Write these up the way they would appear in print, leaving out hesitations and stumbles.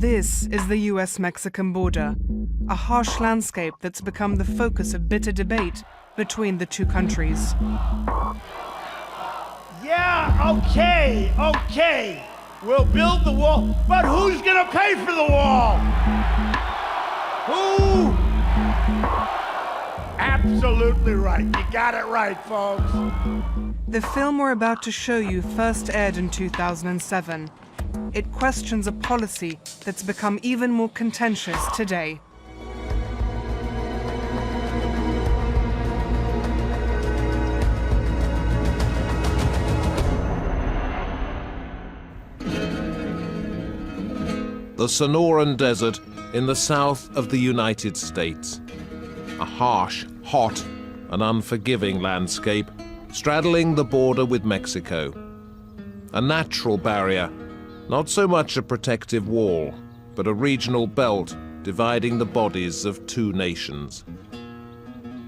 This is the US-Mexican border, a harsh landscape that's become the focus of bitter debate between the two countries. Yeah, okay. We'll build the wall, but who's gonna pay for the wall? Who? Absolutely right. You got it right, folks. The film we're about to show you first aired in 2007. It questions a policy that's become even more contentious today. The Sonoran Desert in the south of the United States. A harsh, hot, and unforgiving landscape straddling the border with Mexico. A natural barrier, not so much a protective wall, but a regional belt dividing the bodies of two nations.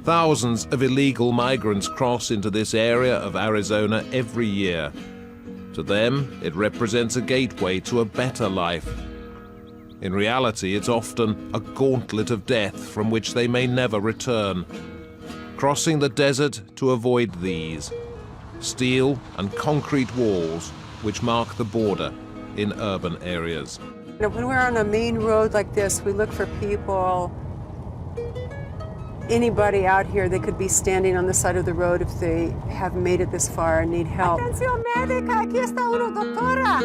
Thousands of illegal migrants cross into this area of Arizona every year. To them, it represents a gateway to a better life. In reality, it's often a gauntlet of death from which they may never return. Crossing the desert to avoid these steel and concrete walls which mark the border in urban areas. When we're on a main road like this, we look for people, anybody out here, they could be standing on the side of the road if they have made it this far and need help. Atención médica, aquí está uno, doctora.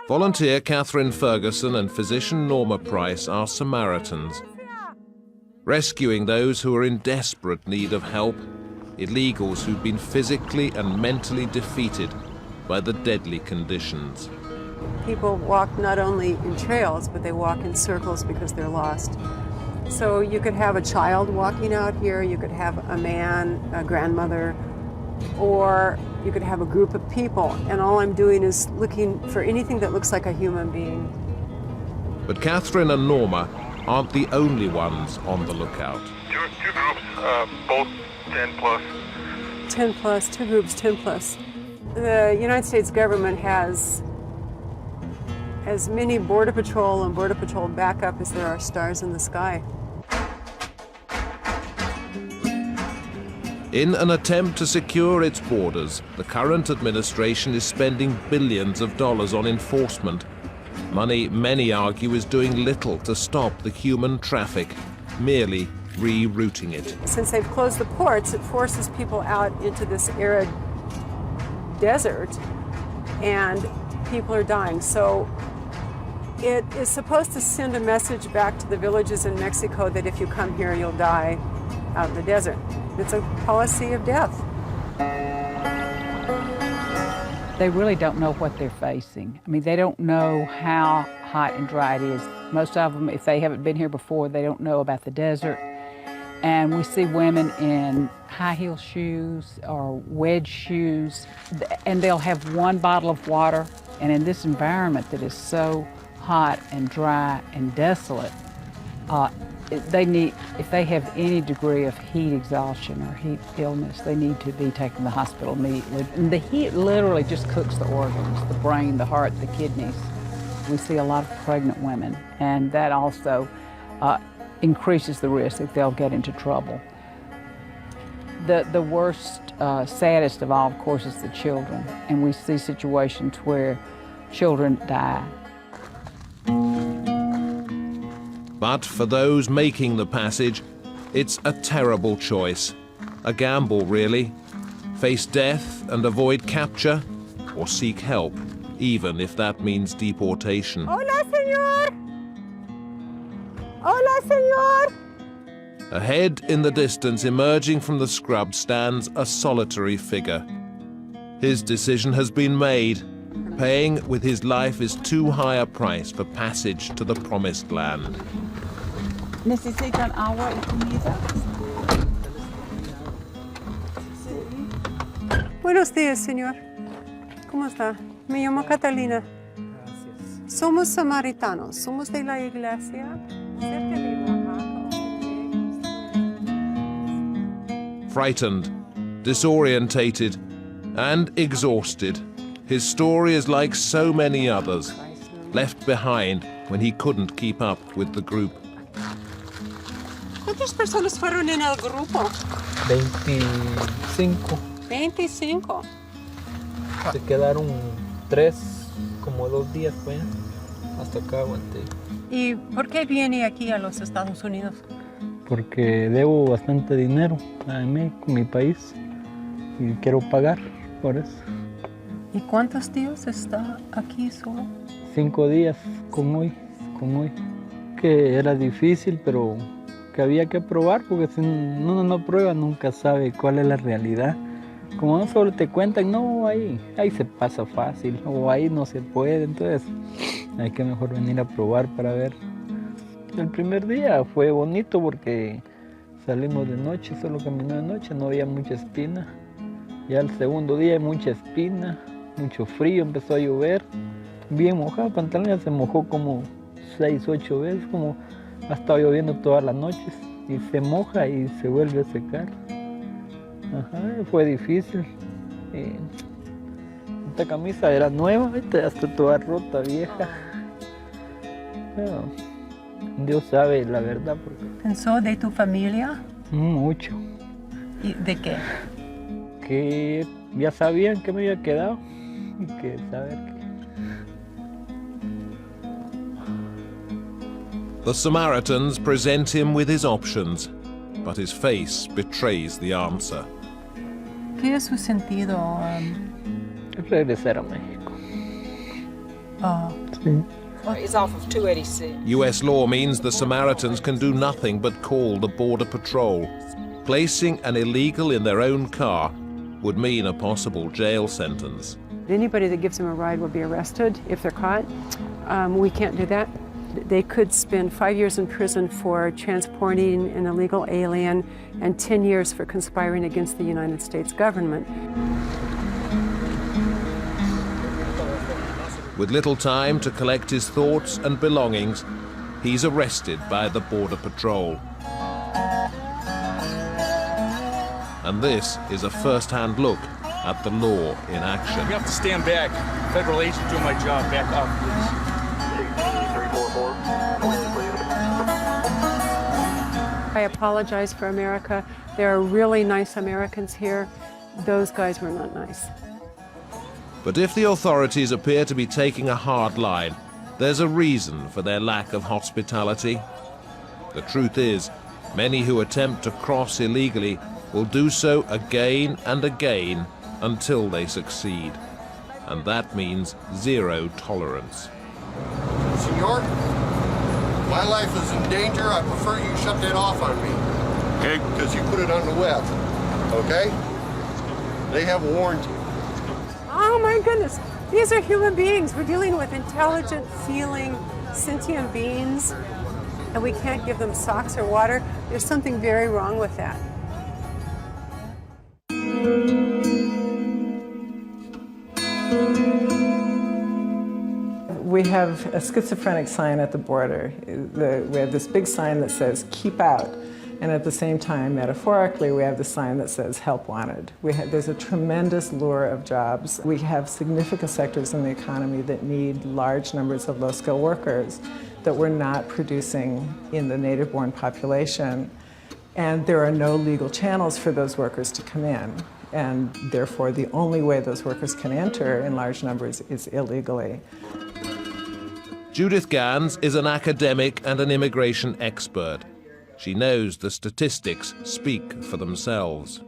Volunteer Catherine Ferguson and physician Norma Price are Samaritans, rescuing those who are in desperate need of help, illegals who've been physically and mentally defeated by the deadly conditions. People walk not only in trails, but they walk in circles because they're lost. So you could have a child walking out here, you could have a man, a grandmother, or you could have a group of people, and all I'm doing is looking for anything that looks like a human being. But Catherine and Norma aren't the only ones on the lookout. Two groups, both 10 plus. 10 plus, two groups, 10 plus. The United States government has as many Border Patrol and Border Patrol backup as there are stars in the sky. In an attempt to secure its borders, the current administration is spending billions of dollars on enforcement. Money many argue is doing little to stop the human traffic, merely rerouting it. Since they've closed the ports, it forces people out into this arid desert, and people are dying. So it is supposed to send a message back to the villages in Mexico that if you come here, you'll die out in the desert. It's a policy of death. They really don't know what they're facing. I mean, they don't know how hot and dry it is. Most of them, if they haven't been here before, they don't know about the desert. And we see women in high heel shoes or wedge shoes, and they'll have one bottle of water. And in this environment that is so hot and dry and desolate, they need, if they have any degree of heat exhaustion or heat illness, they need to be taken to the hospital immediately. And the heat literally just cooks the organs, the brain, the heart, the kidneys. We see a lot of pregnant women, and that also increases the risk that they'll get into trouble. The worst, saddest of all, of course, is the children. And we see situations where children die. But for those making the passage, it's a terrible choice. A gamble, really. Face death and avoid capture, or seek help, even if that means deportation. Hola, señor! Hola, señor! Ahead in the distance, emerging from the scrub, stands a solitary figure. His decision has been made. Paying with his life is too high a price for passage to the promised land. ¿Necesitan agua y comida? Buenos días, señor. ¿Cómo está? Me llamo Catalina. Somos samaritanos. Somos de la iglesia cerca de Oaxaca. Frightened, disorientated, and exhausted, His story is like so many others, left behind when he couldn't keep up with the group. ¿Cuántas personas fueron en el grupo? 25. 25. Se quedaron 3, como 2 días, pues, hasta acá aguanté. ¿Y por qué viene aquí a los Estados Unidos? Porque debo bastante dinero a México, mi país, y quiero pagar por eso. ¿Y cuántos días está aquí solo? 5 días con hoy. Que era difícil, pero que había que probar, porque si uno no prueba nunca sabe cuál es la realidad. Como no solo te cuentan, no, ahí se pasa fácil, o ahí no se puede, entonces hay que mejor venir a probar para ver. El primer día fue bonito porque salimos de noche, solo caminó de noche, no había mucha espina. Ya el segundo día mucha espina, mucho frío, empezó a llover, bien mojado, el pantalón ya se mojó como 6, 8 veces, como ha estado lloviendo todas las noches, y se moja y se vuelve a secar. Ajá, fue difícil. Esta camisa era nueva, ya está toda rota, vieja. Pero Dios sabe la verdad. ¿Pensó de tu familia? Mucho. ¿Y de qué? Que ya sabían que me había quedado y que saber que... The Samaritans present him with his options, but his face betrays the answer. ¿Qué es su sentido? Regresar a México. Sí. It's off of 286. US law means the Samaritans can do nothing but call the Border Patrol. Placing an illegal in their own car would mean a possible jail sentence. Anybody that gives them a ride will be arrested if they're caught. We can't do that. They could spend 5 years in prison for transporting an illegal alien and 10 years for conspiring against the United States government. With little time to collect his thoughts and belongings, he's arrested by the Border Patrol. And this is a first-hand look at the law in action. You have to stand back. Federal agent doing my job. Back off, please. I apologize for America. There are really nice Americans here. Those guys were not nice. But if the authorities appear to be taking a hard line, there's a reason for their lack of hospitality. The truth is, many who attempt to cross illegally will do so again and again until they succeed. And that means zero tolerance. Senor, my life is in danger. I prefer you shut that off on me. Okay? Because you put it on the web. Okay? They have warned you. Oh my goodness, these are human beings. We're dealing with intelligent, feeling, sentient beings, and we can't give them socks or water. There's something very wrong with that. We have a schizophrenic sign at the border. We have this big sign that says, keep out. And at the same time, metaphorically, we have the sign that says, help wanted. There's a tremendous lure of jobs. We have significant sectors in the economy that need large numbers of low-skilled workers that we're not producing in the native-born population. And there are no legal channels for those workers to come in. And therefore, the only way those workers can enter in large numbers is illegally. Judith Gans is an academic and an immigration expert. She knows the statistics speak for themselves.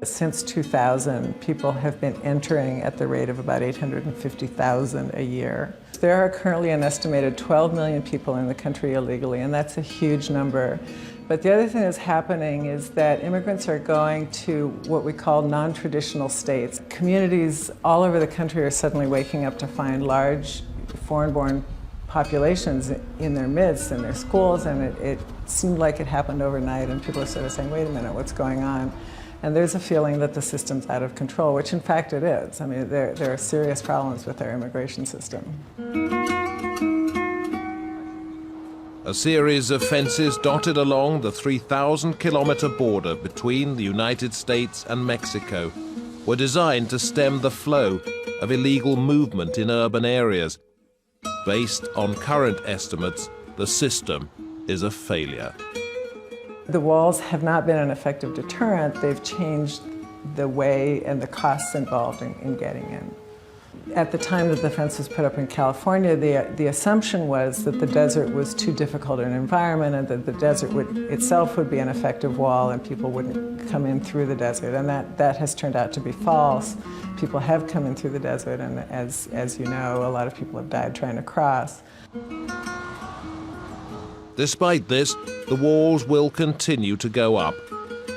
Since 2000, people have been entering at the rate of about 850,000 a year. There are currently an estimated 12 million people in the country illegally, and that's a huge number. But the other thing that's happening is that immigrants are going to what we call non-traditional states. Communities all over the country are suddenly waking up to find large foreign-born populations in their midst, in their schools, and it seemed like it happened overnight, and people are sort of saying, wait a minute, what's going on? And there's a feeling that the system's out of control, which in fact it is. I mean, there are serious problems with our immigration system. A series of fences dotted along the 3,000-kilometer border between the United States and Mexico were designed to stem the flow of illegal movement in urban areas. Based on current estimates, the system is a failure. The walls have not been an effective deterrent. They've changed the way and the costs involved in getting in. At the time that the fence was put up in California, the assumption was that the desert was too difficult an environment and that the desert itself would be an effective wall and people wouldn't come in through the desert. And that has turned out to be false. People have come in through the desert, and as you know, a lot of people have died trying to cross. Despite this, the walls will continue to go up,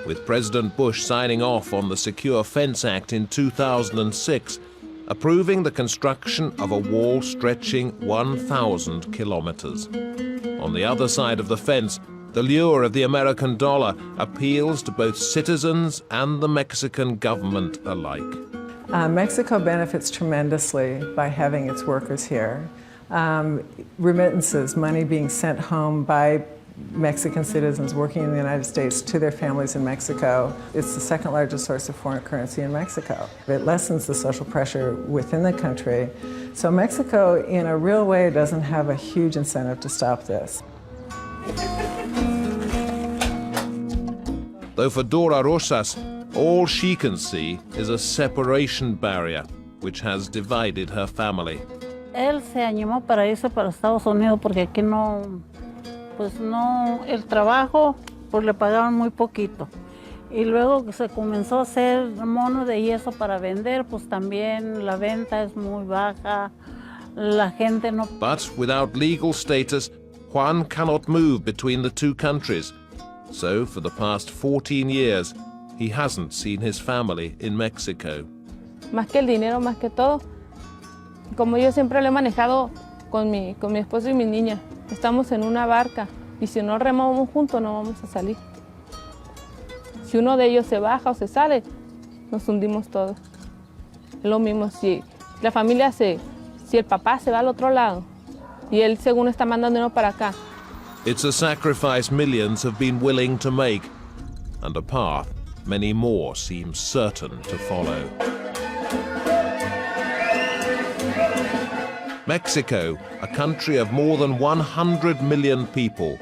with President Bush signing off on the Secure Fence Act in 2006, approving the construction of a wall stretching 1,000 kilometers. On the other side of the fence, the lure of the American dollar appeals to both citizens and the Mexican government alike. Mexico benefits tremendously by having its workers here. Remittances, money being sent home by Mexican citizens working in the United States to their families in Mexico. It's the second largest source of foreign currency in Mexico. It lessens the social pressure within the country. So Mexico, in a real way, doesn't have a huge incentive to stop this. Though for Dora Rosas, all she can see is a separation barrier which has divided her family. Él se animó para irse para Estados Unidos porque aquí no, pues no, el trabajo pues le pagaban muy poquito. Y luego que se comenzó a hacer mono de yeso para vender, pues también la venta es muy baja, la gente no... But without legal status, Juan cannot move between the two countries. So for the past 14 years, he hasn't seen his family in Mexico. Más que el dinero, más que todo. Como yo siempre lo he manejado con mi esposo y mi niña. Estamos en una barca y si no remamos juntos no vamos a salir. Si uno de ellos se baja o se sale, nos hundimos todos. Es lo mismo si la familia si el papá se va al otro lado y él según está mandándonos para acá. It's a sacrifice millions have been willing to make, and a path many more seem certain to follow. Mexico, a country of more than 100 million people,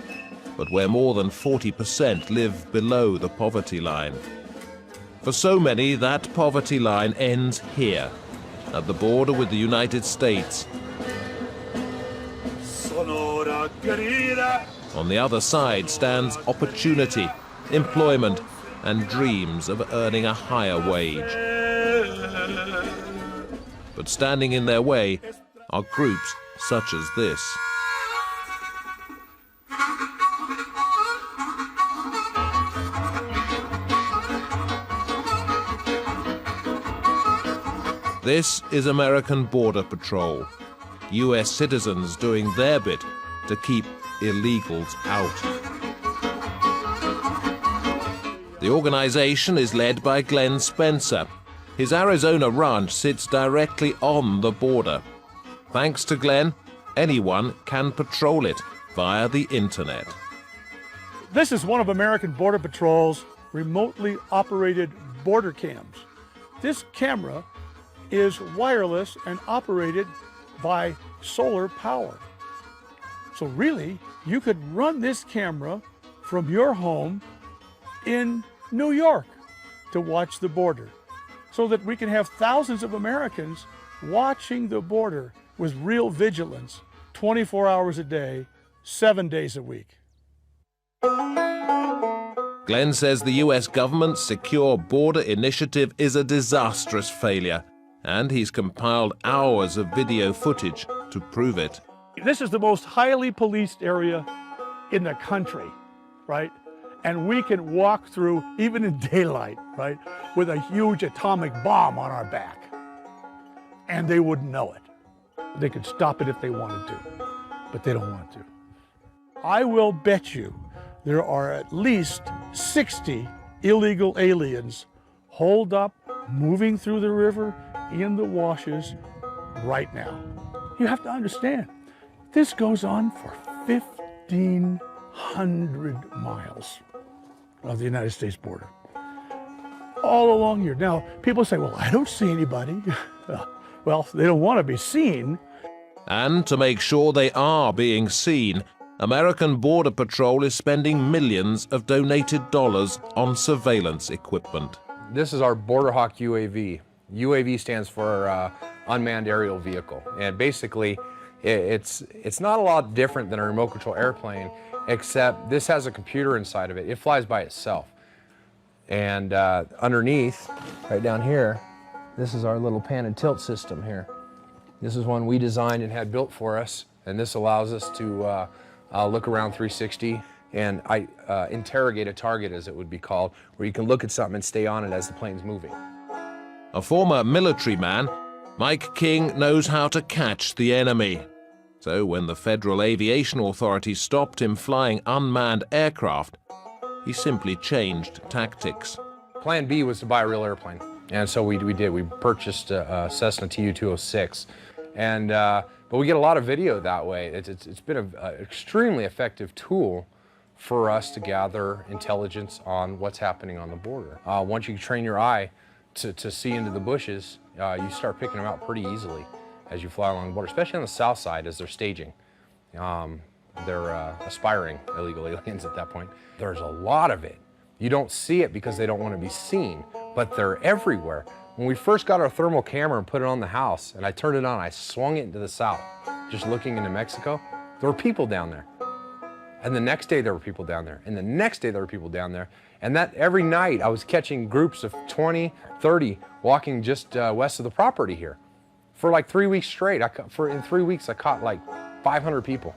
but where more than 40% live below the poverty line. For so many, that poverty line ends here, at the border with the United States. Sonora querida. On the other side stands opportunity, employment, and dreams of earning a higher wage. But standing in their way are groups such as this. This is American Border Patrol, US citizens doing their bit to keep illegals out. The organization is led by Glenn Spencer. His Arizona ranch sits directly on the border. Thanks to Glenn, anyone can patrol it via the internet. This is one of American Border Patrol's remotely operated border cams. This camera is wireless and operated by solar power. So really, you could run this camera from your home in New York to watch the border, so that we can have thousands of Americans watching the border with real vigilance, 24 hours a day, 7 days a week. Glenn says the US government's Secure Border Initiative is a disastrous failure, and he's compiled hours of video footage to prove it. This is the most highly policed area in the country, right? And we can walk through, even in daylight, right, with a huge atomic bomb on our back. And they wouldn't know it. They could stop it if they wanted to, but they don't want to. I will bet you there are at least 60 illegal aliens holed up, moving through the river, in the washes, right now. You have to understand, this goes on for 1,500 miles of the United States border, all along here. Now, people say, well, I don't see anybody. Well, they don't want to be seen. And to make sure they are being seen, American Border Patrol is spending millions of donated dollars on surveillance equipment. This is our Border Hawk UAV. UAV stands for Unmanned Aerial Vehicle. And basically, it's not a lot different than a remote control airplane, except this has a computer inside of it. It flies by itself. And underneath, right down here, this is our little pan and tilt system here. This is one we designed and had built for us, and this allows us to look around 360 and interrogate a target, as it would be called, where you can look at something and stay on it as the plane's moving. A former military man, Mike King knows how to catch the enemy. So when the Federal Aviation Authority stopped him flying unmanned aircraft, he simply changed tactics. Plan B was to buy a real airplane. And so we did. We purchased a Cessna Tu-206. And, but we get a lot of video that way. It's been an extremely effective tool for us to gather intelligence on what's happening on the border. Once you train your eye to see into the bushes, you start picking them out pretty easily as you fly along the border, especially on the south side as they're staging. They're aspiring illegal aliens at that point. There's a lot of it. You don't see it because they don't want to be seen, but they're everywhere. When we first got our thermal camera and put it on the house, and I turned it on, I swung it into the south, just looking into Mexico, there were people down there. And the next day there were people down there, and the next day there were people down there. And that every night I was catching groups of 20, 30 walking just west of the property here. For like 3 weeks straight, in 3 weeks I caught like 500 people.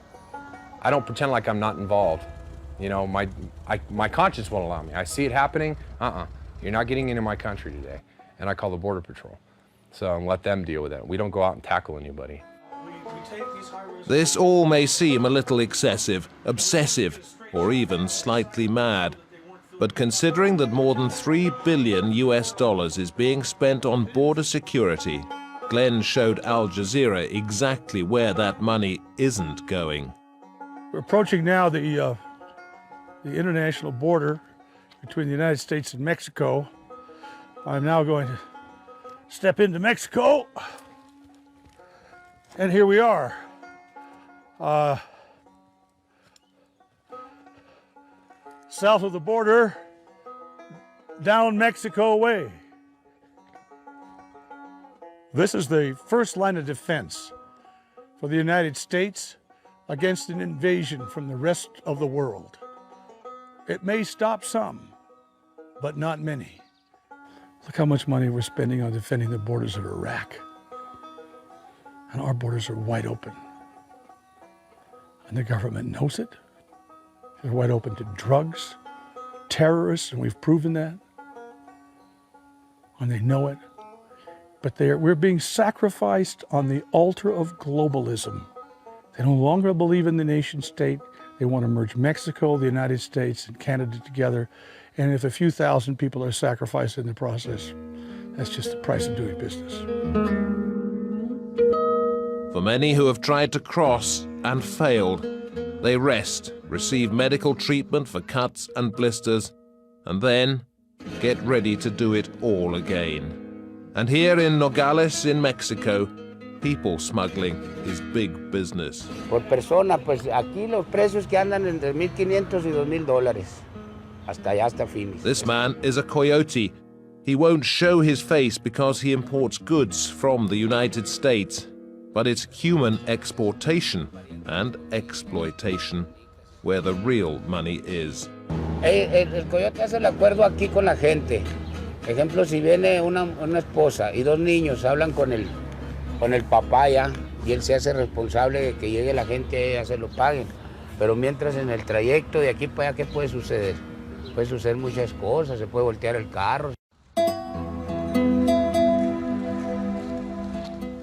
I don't pretend like I'm not involved. You know, my conscience won't allow me. I see it happening, you're not getting into my country today. And I call the Border Patrol. So and let them deal with it. We don't go out and tackle anybody. This all may seem a little excessive, obsessive, or even slightly mad. But considering that more than $3 billion is being spent on border security, Glenn showed Al Jazeera exactly where that money isn't going. We're approaching now the international border between the United States and Mexico. I'm now going to step into Mexico, and here we are. South of the border, down Mexico way. This is the first line of defense for the United States against an invasion from the rest of the world. It may stop some, but not many. Look how much money we're spending on defending the borders of Iraq. And our borders are wide open. And the government knows it. They're wide open to drugs, terrorists, and we've proven that. And they know it. But we're being sacrificed on the altar of globalism. They no longer believe in the nation state. They want to merge Mexico, the United States, and Canada together. And if a few thousand people are sacrificed in the process, that's just the price of doing business. For many who have tried to cross and failed, they rest, receive medical treatment for cuts and blisters, and then get ready to do it all again. And here in Nogales, in Mexico, people smuggling is big business. Por persona, pues aquí los precios que andan entre $1,500 y $2,000. Hasta allá, hasta Phoenix. This man is a coyote. He won't show his face because he imports goods from the United States. But it's human exportation and exploitation where the real money is. El coyote hace el acuerdo aquí con la gente. Ejemplo, si viene una esposa y dos niños hablan con el papá ya, y él se hace responsable de que llegue la gente y ya se lo paguen. Pero mientras en el trayecto de aquí para allá, ¿qué puede suceder? Puede suceder muchas cosas, se puede voltear el carro.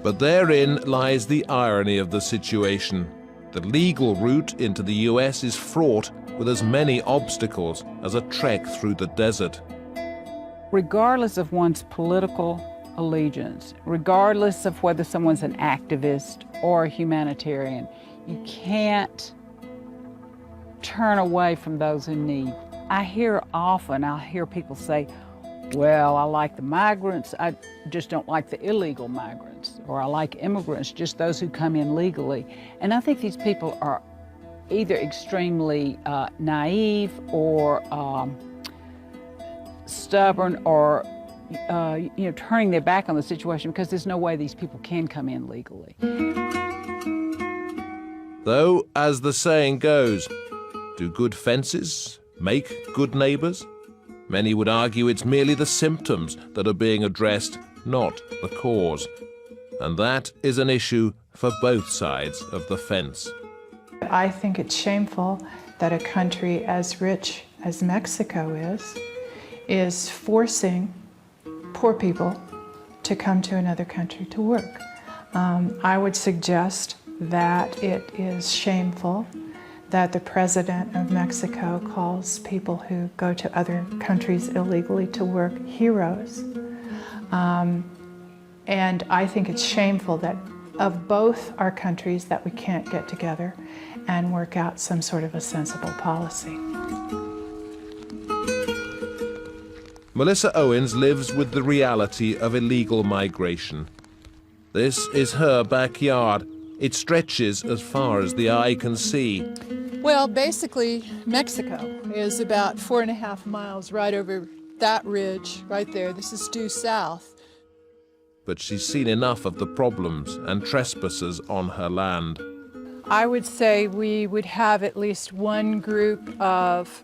But therein lies the irony of the situation. The legal route into the US is fraught with as many obstacles as a trek through the desert. Regardless of one's political allegiance, regardless of whether someone's an activist or a humanitarian, you can't turn away from those in need. I'll hear people say, Well, I like the migrants. I just don't like the illegal migrants. Or I like immigrants, just those who come in legally. And I think these people are either extremely naive or stubborn or turning their back on the situation because there's no way these people can come in legally. Though, as the saying goes, do good fences make good neighbors? Many would argue it's merely the symptoms that are being addressed, not the cause. And that is an issue for both sides of the fence. I think it's shameful that a country as rich as Mexico is forcing poor people to come to another country to work. I would suggest that it is shameful that the president of Mexico calls people who go to other countries illegally to work heroes. And I think it's shameful that of both our countries that we can't get together and work out some sort of a sensible policy. Melissa Owens lives with the reality of illegal migration. This is her backyard. It stretches as far as the eye can see. Well, basically, Mexico is about 4.5 miles right over that ridge right there. This is due south. But she's seen enough of the problems and trespassers on her land. I would say we would have at least one group of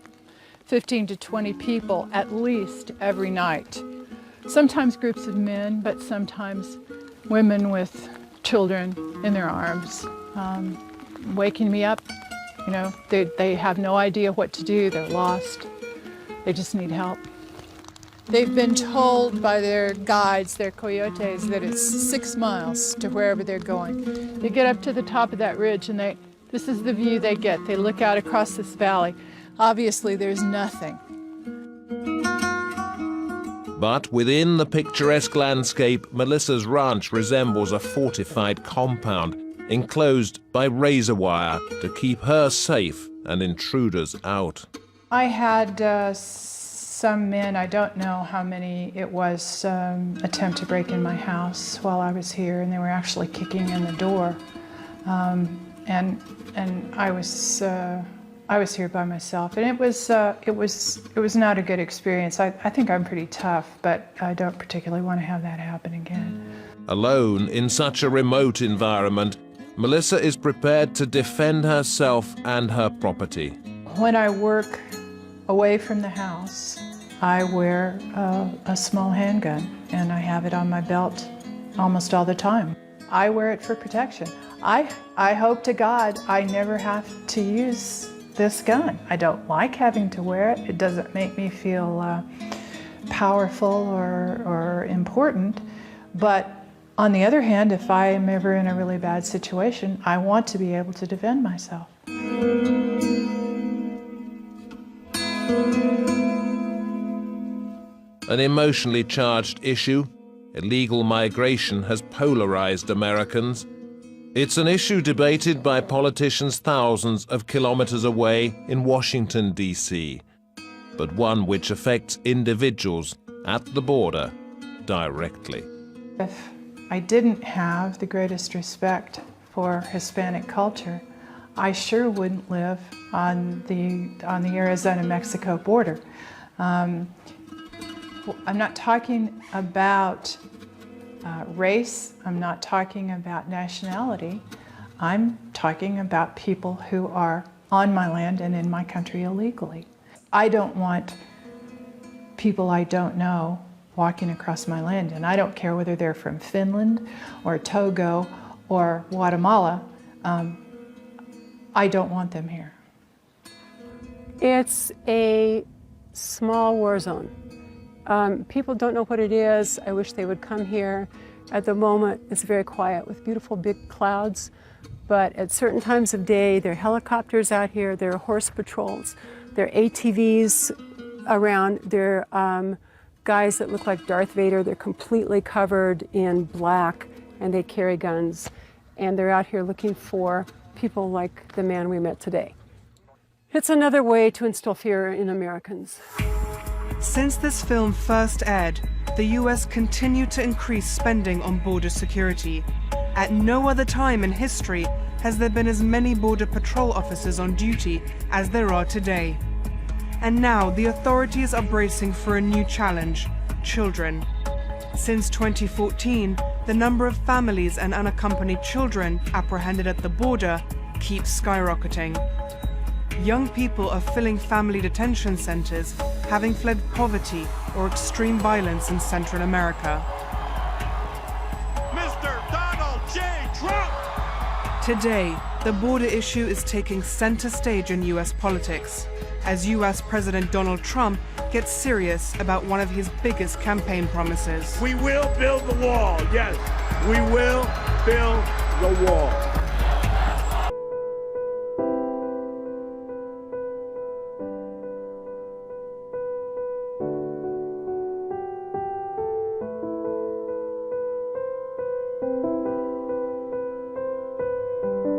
15 to 20 people at least every night. Sometimes groups of men, but sometimes women with children in their arms, waking me up. You know, they have no idea what to do, they're lost, they just need help. They've been told by their guides, their coyotes, that it's 6 miles to wherever they're going. They get up to the top of that ridge and this is the view they get. They look out across this valley. Obviously, there's nothing. But within the picturesque landscape, Melissa's ranch resembles a fortified compound, enclosed by razor wire to keep her safe and intruders out. I had some men, I don't know how many it was, attempt to break in my house while I was here, and they were actually kicking in the door. And I was here by myself, and it was not a good experience. I think I'm pretty tough, but I don't particularly want to have that happen again. Alone in such a remote environment, Melissa is prepared to defend herself and her property. When I work away from the house, I wear a small handgun, and I have it on my belt almost all the time. I wear it for protection. I hope to God I never have to use this gun. I don't like having to wear it. It doesn't make me feel powerful or important. But on the other hand, if I am ever in a really bad situation, I want to be able to defend myself. An emotionally charged issue, illegal migration has polarized Americans. It's an issue debated by politicians thousands of kilometers away in Washington, D.C., but one which affects individuals at the border directly. If I didn't have the greatest respect for Hispanic culture, I sure wouldn't live on the Arizona-Mexico border. I'm not talking about race, I'm not talking about nationality, I'm talking about people who are on my land and in my country illegally. I don't want people I don't know walking across my land, and I don't care whether they're from Finland or Togo or Guatemala. I don't want them here. It's a small war zone. People don't know what it is. I wish they would come here. At the moment, it's very quiet with beautiful big clouds, but at certain times of day, there are helicopters out here, there are horse patrols, there are ATVs around, there are guys that look like Darth Vader. They're completely covered in black, and they carry guns, and they're out here looking for people like the man we met today. It's another way to instill fear in Americans. Since this film first aired, the US continued to increase spending on border security. At no other time in history has there been as many Border Patrol officers on duty as there are today. And now the authorities are bracing for a new challenge: children. Since 2014, the number of families and unaccompanied children apprehended at the border keeps skyrocketing. Young people are filling family detention centers, having fled poverty or extreme violence in Central America. Mr. Donald J. Trump! Today, the border issue is taking center stage in US politics, as US President Donald Trump gets serious about one of his biggest campaign promises. We will build the wall, yes. We will build the wall.